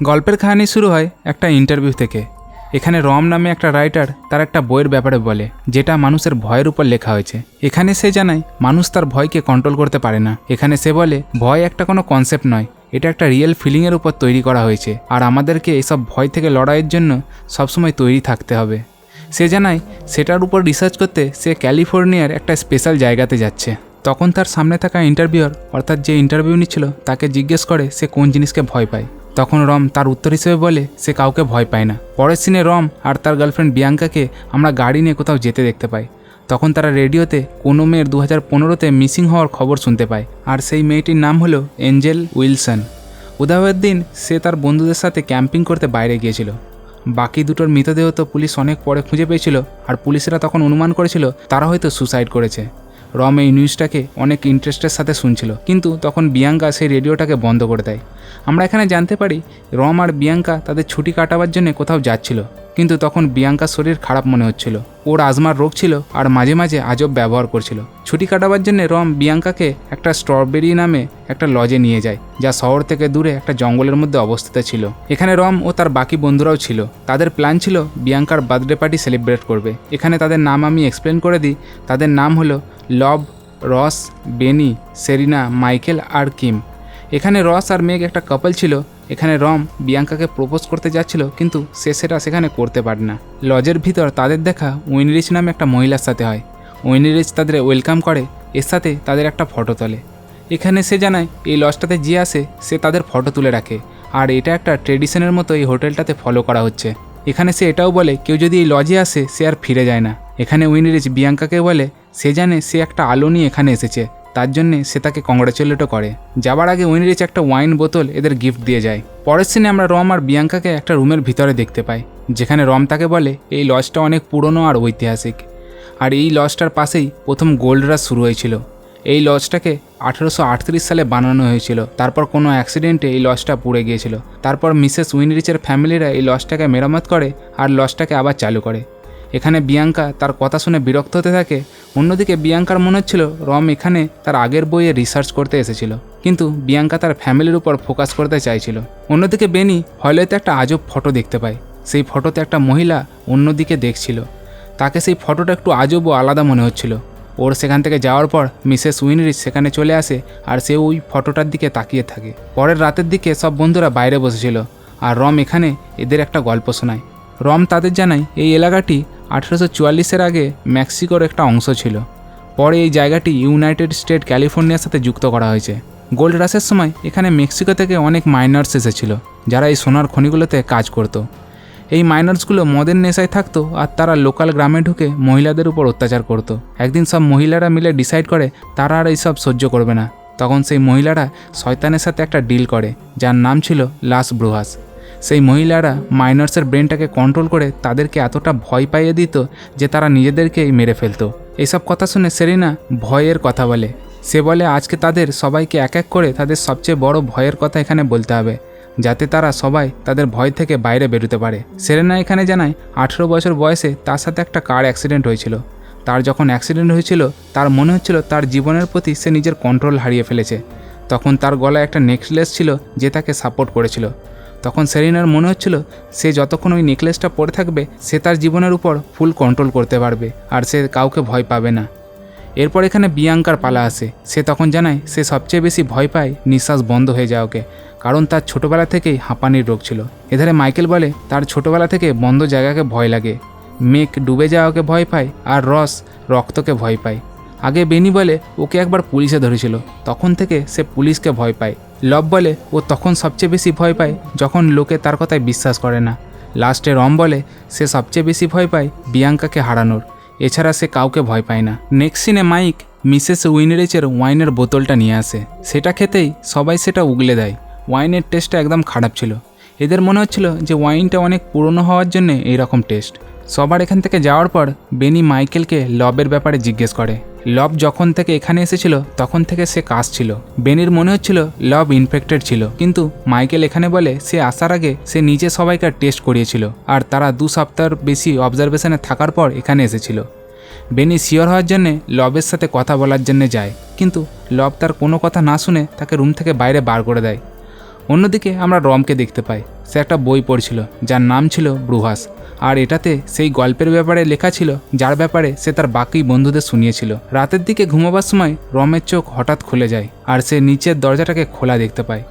গল্পের কাহিনী শুরু হয় একটা ইন্টারভিউ থেকে। এখানে রম নামে একটা রাইটার তার একটা বইয়ের ব্যাপারে বলে, যেটা মানুষের ভয়ের উপর লেখা হয়েছে। এখানে সে জানায় মানুষ তার ভয়কে কন্ট্রোল করতে পারে না। এখানে সে বলে ভয় একটা কোনো কনসেপ্ট নয়, এটা একটা রিয়েল ফিলিংয়ের উপর তৈরি করা হয়েছে, আর আমাদেরকে এসব ভয় থেকে লড়াইয়ের জন্য সবসময় তৈরি থাকতে হবে। সে জানায় সেটার উপর রিসার্চ করতে সে ক্যালিফোর্নিয়ার একটা স্পেশাল জায়গাতে যাচ্ছে। তখন তার সামনে থাকা ইন্টারভিউয়ার, অর্থাৎ যে ইন্টারভিউ নিচ্ছিল, তাকে জিজ্ঞেস করে সে কোন জিনিসকে ভয় পায়। তখন রম তার উত্তর হিসেবে বলে সে কাউকে ভয় পায় না। পরের সিনে রম আর তার গার্লফ্রেন্ড বিয়াঙ্কাকে আমরা গাড়ি নিয়ে কোথাও যেতে দেখতে পাই। তখন তারা রেডিওতে কোনো মেয়ের 2015-তে মিসিং হওয়ার খবর শুনতে পায়, আর সেই মেয়েটির নাম হলো এঞ্জেল উইলসন। উদ্ধারের দিন সে তার বন্ধুদের সাথে ক্যাম্পিং করতে বাইরে গিয়েছিল। বাকি দুটোর মৃতদেহ তো পুলিশ অনেক পরে খুঁজে পেয়েছিল, আর পুলিশরা তখন অনুমান করেছিল তারা হয়তো সুসাইড করেছে। রম এই নিউজটাকে অনেক ইন্টারেস্টের সাথে শুনছিল, কিন্তু তখন বিয়াঙ্কা সেই রেডিওটাকে বন্ধ করে দেয়। আমরা এখানে জানতে পারি রম আর বিয়াঙ্কা তাদের ছুটি কাটাবার জন্য কোথাও যাচ্ছিল, কিন্তু তখন বিয়াঙ্কার শরীর খারাপ মনে হচ্ছিল। ওর আজমার রোগ ছিল আর মাঝে মাঝে আজব ব্যবহার করছিল। ছুটি কাটাবার জন্য রম বিয়াঙ্কাকে একটা স্ট্রবেরি নামে একটা লজে নিয়ে যায়, যা শহর থেকে দূরে একটা জঙ্গলের মধ্যে অবস্থিত ছিল। এখানে রম ও তার বাকি বন্ধুরাও ছিল। তাদের প্ল্যান ছিল বিয়াঙ্কার বার্থডে পার্টি সেলিব্রেট করবে। এখানে তাদের নাম আমি এক্সপ্লেন করে দিই। তাদের নাম হলো লব, রস, বেনি, সেরিনা, মাইকেল আর কিম। এখানে রস আর মেঘ একটা কাপল ছিল। এখানে রম বিয়াঙ্কাকে প্রপোজ করতে যাচ্ছিল, কিন্তু সে সেটা সেখানে করতে পারে না। লজের ভিতর তাদের দেখা উইনরিচ নামে একটা মহিলার সাথে হয়। উইনরিচ তাদের ওয়েলকাম করে, এর সাথে তাদের একটা ফটো তোলে। এখানে সে জানায় এই লজটাতে যে আসে সে তাদের ফটো তুলে রাখে, আর এটা একটা ট্রেডিশনের মতো এই হোটেলটাতে ফলো করা হচ্ছে। এখানে সে এটাও বলে কেউ যদি এই লজে আসে সে আর ফিরে যায় না। এখানে উইনরিচ বিয়াঙ্কাকে বলে সে জানে সে একটা আলো নিয়ে এখানে এসেছে, তার জন্যে সে তাকে কংগ্রাচুলেটও করে। যাবার আগে উইনরিচ একটা ওয়াইন বোতল এদের গিফট দিয়ে যায়। পরের সিনে আমরা রম আর বিয়াঙ্কাকে একটা রুমের ভিতরে দেখতে পাই, যেখানে রম তাকে বলে এই লজটা অনেক পুরনো আর ঐতিহাসিক, আর এই লজটার পাশেই প্রথম গোল্ড রাশ শুরু হয়েছিল। এই লজটাকে 1838 সালে বানানো হয়েছিল। তারপর কোনো অ্যাক্সিডেন্টে এই লজটা পুড়ে গিয়েছিল। তারপর মিসেস উইনরিচের ফ্যামিলিরা এই লজটাকে মেরামত করে আর লজটাকে আবার চালু করে। এখানে বিয়াঙ্কা তার কথা শুনে বিরক্ত হতে থাকে। অন্যদিকে বিয়াঙ্কার মনে হচ্ছিল রম এখানে তার আগের বইয়ে রিসার্চ করতে এসেছিল, কিন্তু বিয়াঙ্কা তার ফ্যামিলির উপর ফোকাস করতে চাইছিল। অন্যদিকে বেনি হলওয়েতে একটা আজব ফটো দেখতে পায়। সেই ফটোতে একটা মহিলা অন্যদিকে দেখছিল। তাকে সেই ফটোটা একটু আজব ও আলাদা মনে হচ্ছিল। ওর সেখান থেকে যাওয়ার পর মিসেস উইনরিচ সেখানে চলে আসে, আর সে ওই ফটোটার দিকে তাকিয়ে থাকে। পরের রাতের দিকে সব বন্ধুরা বাইরে বসেছিল, আর রম এখানে এদের একটা গল্প শোনায়। রম তাদের জানায় এই এলাকাটি 1844-এর আগে মেক্সিকোর একটা অংশ ছিল। পরে এই জায়গাটি ইউনাইটেড স্টেট ক্যালিফোর্নিয়ার সাথে যুক্ত করা হয়েছে। গোল্ড রাশের সময় এখানে মেক্সিকো থেকে অনেক মাইনার্স এসেছিল, যারা এই সোনার খনিগুলোতে কাজ করত। এই মাইনার্সগুলো মদের নেশায় থাকতো, আর তারা লোকাল গ্রামে ঢুকে মহিলাদের উপর অত্যাচার করত। একদিন সব মহিলারা মিলে ডিসাইড করে তারা আর এইসব সহ্য করবে না। তখন সেই মহিলারা শয়তানের সাথে একটা ডিল করে, যার নাম ছিল লাস ব্রুহাস। সেই মহিলারা মাইনার্সের ব্রেনটাকে কন্ট্রোল করে তাদেরকে এতটা ভয় পাইয়ে দিত যে তারা নিজেদেরকেই মেরে ফেলতো। এইসব কথা শুনে সেরিনা ভয়ের কথা বলে। সে বলে আজকে তাদের সবাইকে এক এক করে তাদের সবচেয়ে বড় ভয়ের কথা এখানে বলতে হবে, যাতে তারা সবাই তাদের ভয় থেকে বাইরে বেরোতে পারে। সেরেনা এখানে জানায় 18 বছর বয়সে তার সাথে একটা কার অ্যাক্সিডেন্ট হয়েছিল। তার যখন অ্যাক্সিডেন্ট হয়েছিল তার মনে হচ্ছিল তার জীবনের প্রতি সে নিজের কন্ট্রোল হারিয়ে ফেলেছে। তখন তার গলায় একটা নেকলেস ছিল যে তাকে সাপোর্ট করেছিল। তখন সেরিনার মনে হচ্ছিল সে যতক্ষণ ওই নেকলেসটা পরে থাকবে সে তার জীবনের উপর ফুল কন্ট্রোল করতে পারবে, আর সে কাউকে ভয় পাবে না। এরপর এখানে বিয়াঙ্কার পালা আসে। সে তখন জানায় সে সবচেয়ে বেশি ভয় পায় নিঃশ্বাস বন্ধ হয়ে যাওয়াকে, কারণ তার ছোটোবেলা থেকেই হাঁপানির রোগ ছিল। এধারে মাইকেল বলে তার ছোটোবেলা থেকে বন্ধ জায়গাকে ভয় লাগে। মেঘ ডুবে যাওয়াকে ভয় পায়, আর রস রক্তকে ভয় পায়। আগে বেনি বলে ওকে একবার পুলিশে ধরেছিল, তখন থেকে সে পুলিশকে ভয় পায়। লব বলে ও তখন সবচেয়ে বেশি ভয় পায় যখন লোকে তার কথায় বিশ্বাস করে না। লাস্টে রম বলে সে সবচেয়ে বেশি ভয় পায় বিয়াঙ্কাকে হারানোর, এছাড়া সে কাউকে ভয় পায় না। নেক্সট সিনে মাইক মিসেস উইনরিচের ওয়াইনের বোতলটা নিয়ে আসে। সেটা খেতেই সবাই সেটা উগলে দেয়। ওয়াইনের টেস্টটা একদম খারাপ ছিল। এদের মনে হচ্ছিল যে ওয়াইনটা অনেক পুরনো হওয়ার জন্যে এইরকম টেস্ট। সবার এখান থেকে যাওয়ার পর বেনি মাইকেলকে লবের ব্যাপারে জিজ্ঞেস করে। লব যখন থেকে এখানে এসেছিল তখন থেকে সে কাশছিল। বেনির মনে হচ্ছিল লব ইনফেক্টেড ছিল, কিন্তু মাইকেল এখানে বলে সে আসার আগে সে নিজে সবাইকে টেস্ট করিয়েছিল, আর তারা 2 সপ্তাহের বেশি অবজারভেশনে থাকার পর এখানে এসেছিল। বেনি শিওর হওয়ার জন্যে লবের সাথে কথা বলার জন্যে যায়, কিন্তু লব তার কোনো কথা না শুনে তাকে রুম থেকে বাইরে বার করে দেয়। অন্যদিকে আমরা রমকে দেখতে পাই। সে একটা বই পড়ছিল যার নাম ছিল ব্রুহাস, আর এটাতে সেই গল্পের ব্যাপারে লেখা ছিল যার ব্যাপারে সে তার বাকি বন্ধুদের শুনিয়েছিল। রাতের দিকে ঘুমাবার সময় রমের চোখ হঠাৎ খুলে যায় আর সে নিচের দরজাটাকে খোলা দেখতে পায়।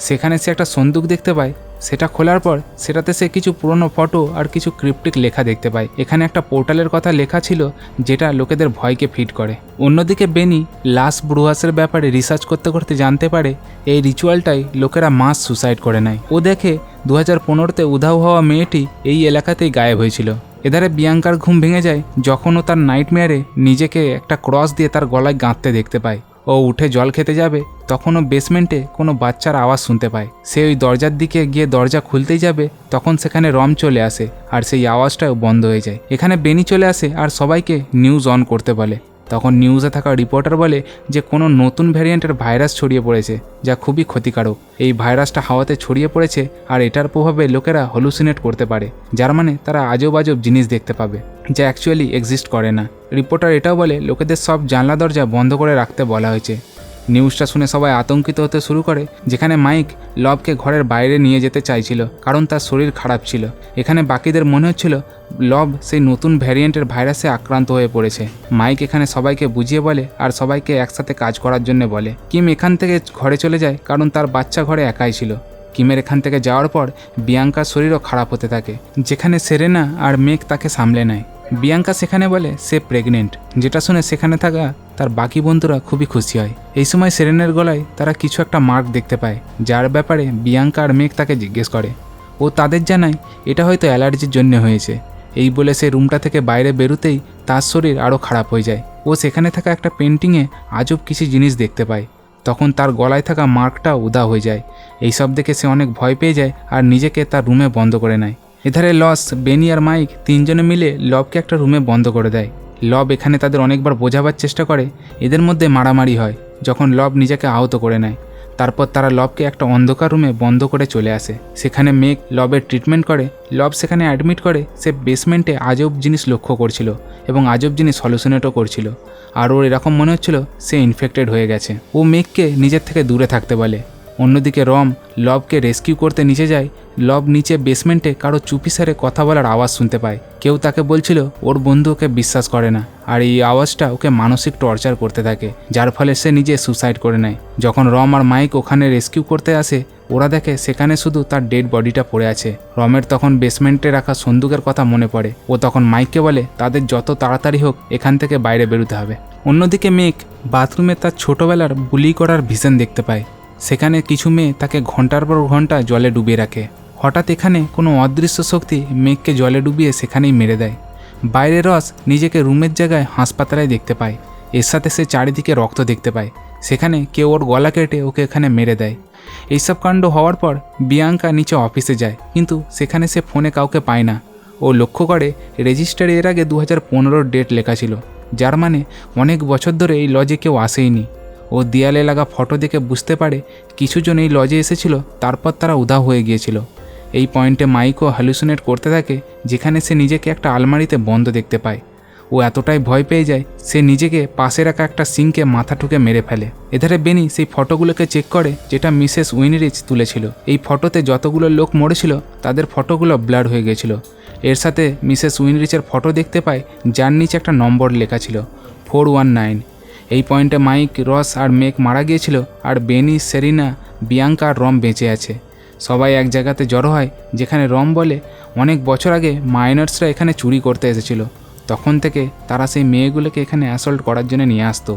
সেখানে সে একটা সন্দুক দেখতে পায়। সেটা খোলার পর সেটাতে সে কিছু পুরনো ফটো আর কিছু ক্রিপ্টিক লেখা দেখতে পায়। এখানে একটা পোর্টালের কথা লেখা ছিল যেটা লোকেদের ভয়কে ফিট করে। অন্যদিকে বেনি লাস্ট ব্রুহাসের ব্যাপারে রিসার্চ করতে করতে জানতে পারে এই রিচুয়ালটাই লোকেরা মাস সুসাইড করে নেয়। ও দেখে 2015-তে উধাও হওয়া মেয়েটি এই এলাকাতেই গায়েব হয়েছিল। এধারে বিয়াঙ্কার ঘুম ভেঙে যায় যখন ও তার নাইটমেয়ারে নিজেকে একটা ক্রস দিয়ে তার গলায় গাঁথতে দেখতে পায়। ও উঠে জল খেতে যাবে তখন ও বেসমেন্টে কোনো বাচ্চার আওয়াজ শুনতে পায়। সে ওই দরজার দিকে গিয়ে দরজা খুলতেই যাবে তখন সেখানে রম চলে আসে আর সেই আওয়াজটাও বন্ধ হয়ে যায়। এখানে বেনি চলে আসে আর সবাইকে নিউজ অন করতে বলে। তখন নিউজে থাকা রিপোর্টার বলে যে কোনো নতুন ভ্যারিয়েন্টের ভাইরাস ছড়িয়ে পড়েছে যা খুবই ক্ষতিকারক। এই ভাইরাসটা হাওয়াতে ছড়িয়ে পড়েছে আর এটার প্রভাবে লোকেরা হলুসিনেট করতে পারে, যার মানে তারা আজব আজব জিনিস দেখতে পাবে যা অ্যাকচুয়ালি এক্সিস্ট করে না। রিপোর্টার এটাও বলে লোকেদের সব জানলা দরজা বন্ধ করে রাখতে বলা হয়েছে। নিউজটা শুনে সবাই আতঙ্কিত হতে শুরু করে, যেখানে মাইক লবকে ঘরের বাইরে নিয়ে যেতে চাইছিল কারণ তার শরীর খারাপ ছিল। এখানে বাকিদের মনে হচ্ছিল লব সেই নতুন ভ্যারিয়েন্টের ভাইরাসে আক্রান্ত হয়ে পড়েছে। মাইক এখানে সবাইকে বুঝিয়ে বলে আর সবাইকে একসাথে কাজ করার জন্য বলে। কিম এখান থেকে ঘরে চলে যায় কারণ তার বাচ্চা ঘরে একাই ছিল। কিমের এখান থেকে যাওয়ার পর বিয়াঙ্কার শরীরও খারাপ হতে থাকে, যেখানে সেরেনা আর মেঘ তাকে সামলে নেয়। বিয়াঙ্কা সেখানে বলে সে প্রেগনেন্ট, যেটা শুনে সেখানে থাকা তার বাকি বন্ধুরা খুবই খুশি হয়। এই সময় সেরেনের গলায় তারা কিছু একটা মার্ক দেখতে পায় যার ব্যাপারে বিয়াঙ্কা আর মেঘ তাকে জিজ্ঞেস করে। ও তাদের জানায় এটা হয়তো অ্যালার্জির জন্য হয়েছে। এই বলে সে রুমটা থেকে বাইরে বেরোতেই তার শরীর আরও খারাপ হয়ে যায়। ও সেখানে থাকা একটা পেন্টিংয়ে আজব কিছু জিনিস দেখতে পায়। তখন তার গলায় থাকা মার্কটা উধাও হয়ে যায়। এইসব দেখে সে অনেক ভয় পেয়ে যায় আর নিজেকে তার রুমে বন্ধ করে নেয়। এধারে লস, বেনি আর মাইক তিনজনে মিলে লবকে একটা রুমে বন্ধ করে দেয়। লব এখানে তাদের অনেকবার বোঝাবার চেষ্টা করে। এদের মধ্যে মারামারি হয় যখন লব নিজেকে আহত করে নেয়। তারপর তারা লবকে একটা অন্ধকার রুমে বন্ধ করে চলে আসে। সেখানে মেঘ লবের ট্রিটমেন্ট করে। লব সেখানে অ্যাডমিট করে সে বেসমেন্টে আজব জিনিস লক্ষ্য করছিল এবং আজব জিনিস হলুসিনেটও করছিল, আর ওর এরকম মনে হচ্ছিল সে ইনফেক্টেড হয়ে গেছে। ও মেঘকে নিজের থেকে দূরে থাকতে বলে। অন্যদিকে রম লবকে রেস্কিউ করতে নিচে যায়। লব নিচে বেসমেন্টে কারো চুপিসারে কথা বলার আওয়াজ শুনতে পায়। কেউ তাকে বলছিল ওর বন্ধু ওকে বিশ্বাস করে না, আর এই আওয়াজটা ওকে মানসিক টর্চার করতে থাকে, যার ফলে সে নিজে সুসাইড করে নেয়। যখন রম আর মাইক ওখানে রেস্কিউ করতে আসে, ওরা দেখে সেখানে শুধু তার ডেড বডিটা পড়ে আছে। রমের তখন বেসমেন্টে রাখা সন্দুকের কথা মনে পড়ে। ও তখন মাইককে বলে তাদের যত তাড়াতাড়ি হোক এখান থেকে বাইরে বেরোতে হবে। অন্যদিকে মেঘ বাথরুমে তার ছোটবেলার বুলি করার ভিশন দেখতে পায়। সেখানে কিছু মেয়ে তাকে ঘন্টার পর ঘন্টা জলে ডুবিয়ে রাখে। হঠাৎ এখানে কোনো অদৃশ্য শক্তি মেঘকে জলে ডুবিয়ে সেখানেই মেরে দেয়। বাইরে রস নিজেকে রুমের জায়গায় হাসপাতালে দেখতে পায়। এর সাথে সে চারিদিকে রক্ত দেখতে পায়। সেখানে কেউ ওর গলা কেটে ওকে এখানে মেরে দেয়। এইসব কাণ্ড হওয়ার পর বিয়াঙ্কা নিচে অফিসে যায়, কিন্তু সেখানে সে ফোনে কাউকে পায় না। ও লক্ষ্য করে রেজিস্টারে এর আগে 2015 ডেট লেখা ছিল, যার মানে অনেক বছর ধরে এই লজে কেউ আসেইনি। ও দেয়ালে লাগা ফটো দেখে বুঝতে পারে কিছুজন এই লজে এসেছিল, তারপর তারা উধাও হয়ে গিয়েছিল। এই পয়েন্টে মাইকও হ্যালুসিনেট করতে থাকে, যেখানে সে নিজেকে একটা আলমারিতে বন্ধ দেখতে পায়। ও এতটাই ভয় পেয়ে যায় সে নিজেকে পাশে রাখা একটা সিঙ্কে মাথা ঠুকে মেরে ফেলে। এধারে বেনি সেই ফটোগুলোকে চেক করে যেটা মিসেস উইনরিচ তুলেছিল। এই ফটোতে যতগুলো লোক মরেছিল তাদের ফটোগুলো ব্লার হয়ে গেছিল। এর সাথে মিসেস উইনরিচের ফটো দেখতে পায় যার নিচে একটা নম্বর লেখা ছিল 419। এই পয়েন্টে মাইক, রস আর মেক মারা গিয়েছিল, আর বেনি, সেরিনা, বিয়াঙ্কা আর রম বেঁচে আছে। সবাই এক জায়গাতে জড়ো হয়, যেখানে রম বলে অনেক বছর আগে মাইনার্সরা এখানে চুরি করতে এসেছিল। তখন থেকে তারা সেই মেয়েগুলোকে এখানে অ্যাসল্ট করার জন্য নিয়ে আসতো।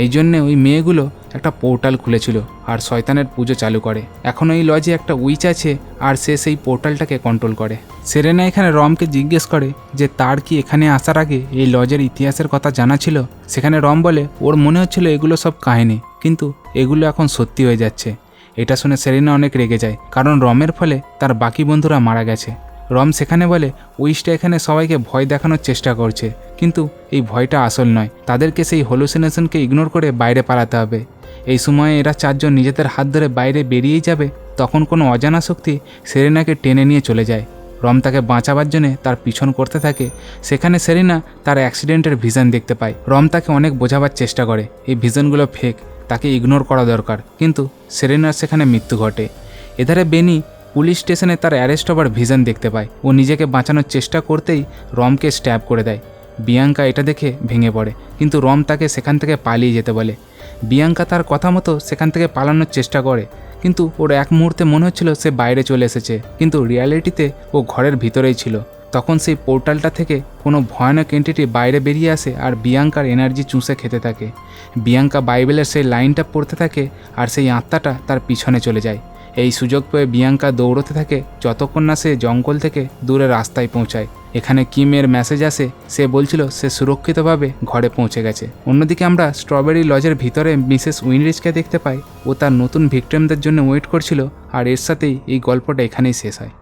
এই জন্যে ওই মেয়েগুলো একটা পোর্টাল খুলেছিল আর শয়তানের পুজো চালু করে। এখন ওই লজে একটা উইচ আছে আর সে সেই পোর্টালটাকে কন্ট্রোল করে। সেরেনা এখানে রমকে জিজ্ঞেস করে যে তার কি এখানে আসার আগে এই লজের ইতিহাসের কথা জানা ছিল। সেখানে রম বলে ওর মনে হচ্ছিল এগুলো সব কাহিনী, কিন্তু এগুলো এখন সত্যি হয়ে যাচ্ছে। এটা শুনে সেরেনা অনেক রেগে যায়, কারণ রমের ফলে তার বাকি বন্ধুরা মারা গেছে। রম সেখানে বলে উইচটা এখানে সবাইকে ভয় দেখানোর চেষ্টা করছে, কিন্তু এই ভয়টা আসল নয়। তাদেরকে সেই হলুসিনেশনকে ইগনোর করে বাইরে পালাতে হবে। এই সময়ে এরা চারজন নিজেদের হাত ধরে বাইরে বেরিয়েই যাবে, তখন কোনো অজানা শক্তি সেরেনাকে টেনে নিয়ে চলে যায়। রম তাকে বাঁচাবার জন্যে তার পিছন করতে থাকে। সেখানে সেরেনা তার অ্যাক্সিডেন্টের ভিশন দেখতে পায়। রম তাকে অনেক বোঝাবার চেষ্টা করে এই ভিশনগুলো ফেক, তাকে ইগনোর করা দরকার, কিন্তু সেরেনার সেখানে মৃত্যু ঘটে। এধারে বেনি পুলিশ স্টেশনে তার অ্যারেস্ট হবার ভিশন দেখতে পায়। ও নিজেকে বাঁচানোর চেষ্টা করতেই রমকে স্ট্যাব করে দেয়। বিয়াঙ্কা এটা দেখে ভেঙে পড়ে, কিন্তু রম তাকে সেখান থেকে পালিয়ে যেতে বলে। বিয়াঙ্কা তার কথা মতো সেখান থেকে পালানোর চেষ্টা করে, কিন্তু ওর এক মুহূর্তে মনে হচ্ছিল সে বাইরে চলে এসেছে, কিন্তু রিয়ালিটিতে ও ঘরের ভিতরেই ছিল। তখন সেই পোর্টালটা থেকে কোনো ভয়ানক এন্টিটি বাইরে বেরিয়ে আসে আর বিয়াঙ্কার এনার্জি চুষে খেতে থাকে। বিয়াঙ্কা বাইবেলের সেই লাইনটা পড়তে থাকে আর সেই আত্মাটা তার পিছনে চলে যায়। এই সুযোগ পেয়ে বিয়াঙ্কা দৌড়তে থাকে যতক্ষণ না সে জঙ্গল থেকে দূরে রাস্তায় পৌঁছায়। এখানে কিমের মেসেজ আসে, সে বলছিল সে সুরক্ষিতভাবে ঘরে পৌঁছে গেছে। অন্যদিকে আমরা স্ট্রবেরি লজের ভিতরে মিসেস উইনরিচকে দেখতে পাই। ও তার নতুন ভিকটিমদের জন্য ওয়েট করছিল, আর এর সাথেই এই গল্পটা এখানেই শেষ হয়।